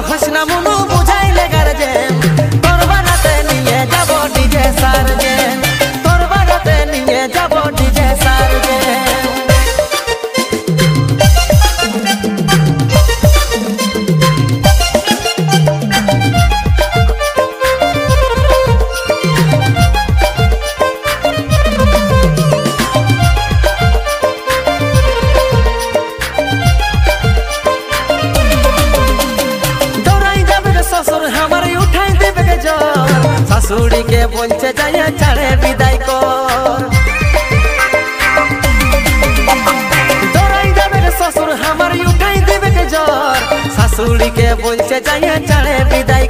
Hasna Manu বুঝাইলে guardian তোর বাড়াতে নিয়ে যাব ডিজে সার্জেন তোর বাড়াতে নিয়ে যাব ডিজে সার্জেন শাশুড়ি के বলছে যাইয়া ছাড়ে বিদায় কর দৌড়াই যাবে শ্বশুর আমার উঠাই দেবে জ্বর শাশুড়ি के বলছে যাইয়া ছাড়ে বিদায়